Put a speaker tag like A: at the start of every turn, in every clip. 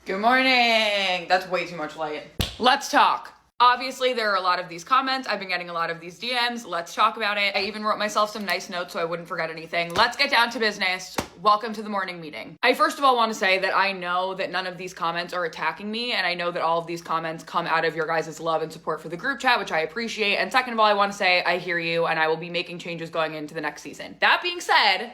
A: Good morning. That's way too much light. Let's talk. Obviously, there are a lot of these comments. I've been getting a lot of these DMs. Let's talk about it. I even wrote myself some nice notes so I wouldn't forget anything. Let's get down to business. Welcome to the morning meeting. I first of all want to say that I know that none of these comments are attacking me, and I know that all of these comments come out of your guys' love and support for the group chat, which I appreciate. And second of all, I want to say I hear you, and I will be making changes going into the next season. That being said,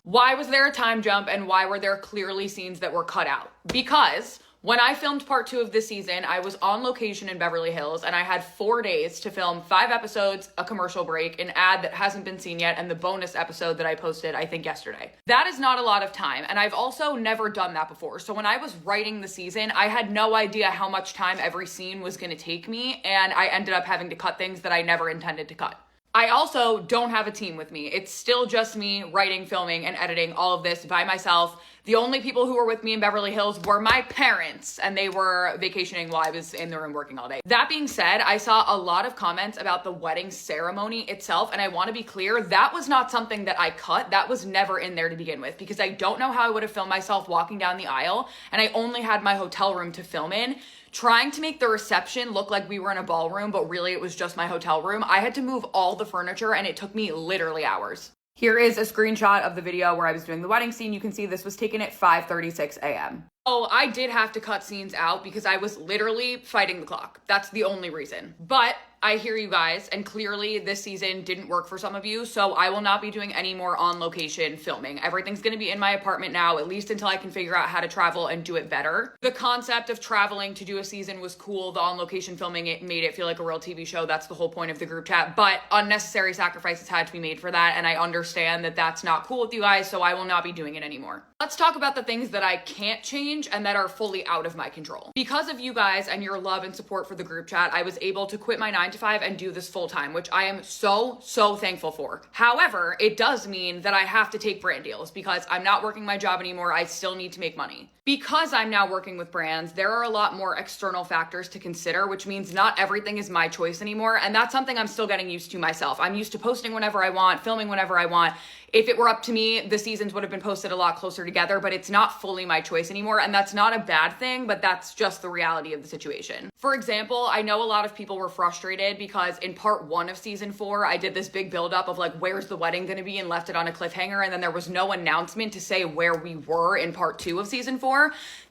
A: why was there a time jump and why were there clearly scenes that were cut out? Because when I filmed part 2 of this season, I was on location in Beverly Hills and I had 4 days to film 5 episodes, a commercial break, an ad that hasn't been seen yet, and the bonus episode that I posted, I think yesterday. That is not a lot of time, and I've also never done that before. So when I was writing the season, I had no idea how much time every scene was gonna take me, and I ended up having to cut things that I never intended to cut. I also don't have a team with me. It's still just me writing, filming, and editing all of this by myself. The only people who were with me in Beverly Hills were my parents, and they were vacationing while I was in the room working all day. That being said, I saw a lot of comments about the wedding ceremony itself, and I want to be clear, that was not something that I cut. That was never in there to begin with, because I don't know how I would have filmed myself walking down the aisle, and I only had my hotel room to film in. Trying to make the reception look like we were in a ballroom, but really it was just my hotel room. I had to move all the furniture and it took me literally hours. Here is a screenshot of the video where I was doing the wedding scene. You can see this was taken at 5:36 a.m. Oh, I did have to cut scenes out because I was literally fighting the clock. That's the only reason. But I hear you guys, and clearly this season didn't work for some of you, so I will not be doing any more on location filming. Everything's gonna be in my apartment now, at least until I can figure out how to travel and do it better. The concept of traveling to do a season was cool. The on location filming, it made it feel like a real TV show. That's the whole point of the group chat, but unnecessary sacrifices had to be made for that, and I understand that that's not cool with you guys, so I will not be doing it anymore. Let's talk about the things that I can't change and that are fully out of my control. Because of you guys and your love and support for the group chat, I was able to quit my 9-to-5 and do this full time, which I am so thankful for. However, it does mean that I have to take brand deals because I'm not working my job anymore. I still need to make money. Because I'm now working with brands, there are a lot more external factors to consider, which means not everything is my choice anymore. And that's something I'm still getting used to myself. I'm used to posting whenever I want, filming whenever I want. If it were up to me, the seasons would have been posted a lot closer together, but it's not fully my choice anymore. And that's not a bad thing, but that's just the reality of the situation. For example, I know a lot of people were frustrated because in part 1 of season 4, I did this big buildup of like, where's the wedding gonna be, and left it on a cliffhanger. And then there was no announcement to say where we were in part 2 of season 4.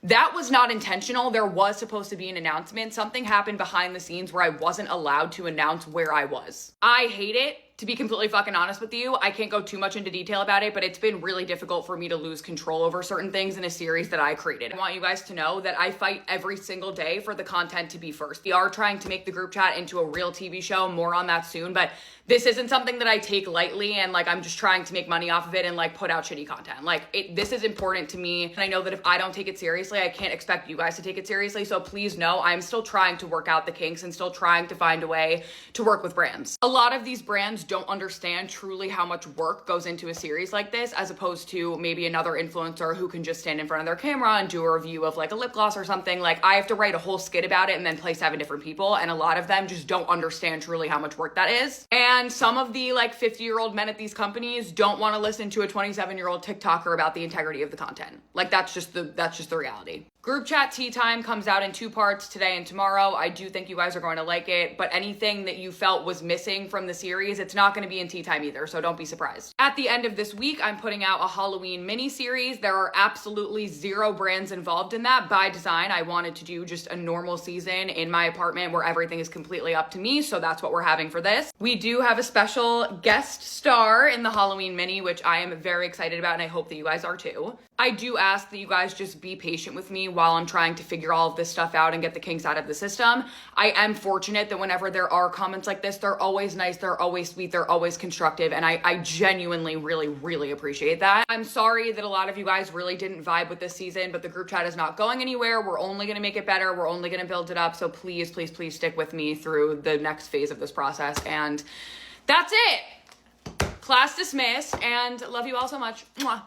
A: That was not intentional. There was supposed to be an announcement. Something happened behind the scenes where I wasn't allowed to announce where I was. I hate it. To be completely fucking honest with you, I can't go too much into detail about it, but it's been really difficult for me to lose control over certain things in a series that I created. I want you guys to know that I fight every single day for the content to be first. We are trying to make the group chat into a real TV show, more on that soon, but this isn't something that I take lightly and like I'm just trying to make money off of it and like put out shitty content. Like this is important to me, and I know that if I don't take it seriously, I can't expect you guys to take it seriously. So please know I'm still trying to work out the kinks and still trying to find a way to work with brands. A lot of these brands don't understand truly how much work goes into a series like this, as opposed to maybe another influencer who can just stand in front of their camera and do a review of like a lip gloss or something. Like I have to write a whole skit about it and then play 7 different people, and a lot of them just don't understand truly how much work that is. And some of the like 50-year-old men at these companies don't want to listen to a 27-year-old TikToker about the integrity of the content. Like that's just the reality. Group chat tea time comes out in 2 parts, today and tomorrow. I do think you guys are going to like it, but anything that you felt was missing from the series, it's not going to be in tea time either, so don't be surprised. At the end of this week, I'm putting out a Halloween mini series. There are absolutely 0 brands involved in that by design. I wanted to do just a normal season in my apartment where everything is completely up to me, so that's what we're having for this. We do have a special guest star in the Halloween mini, which I am very excited about, and I hope that you guys are too. I do ask that you guys just be patient with me while I'm trying to figure all of this stuff out and get the kinks out of the system. I am fortunate that whenever there are comments like this, they're always nice, they're always sweet, they're always constructive, and I genuinely really appreciate that. I'm sorry that a lot of you guys really didn't vibe with this season, but the group chat is not going anywhere. We're only gonna make it better. We're only gonna build it up. So please stick with me through the next phase of this process. And that's it. Class dismissed, and love you all so much. Mwah.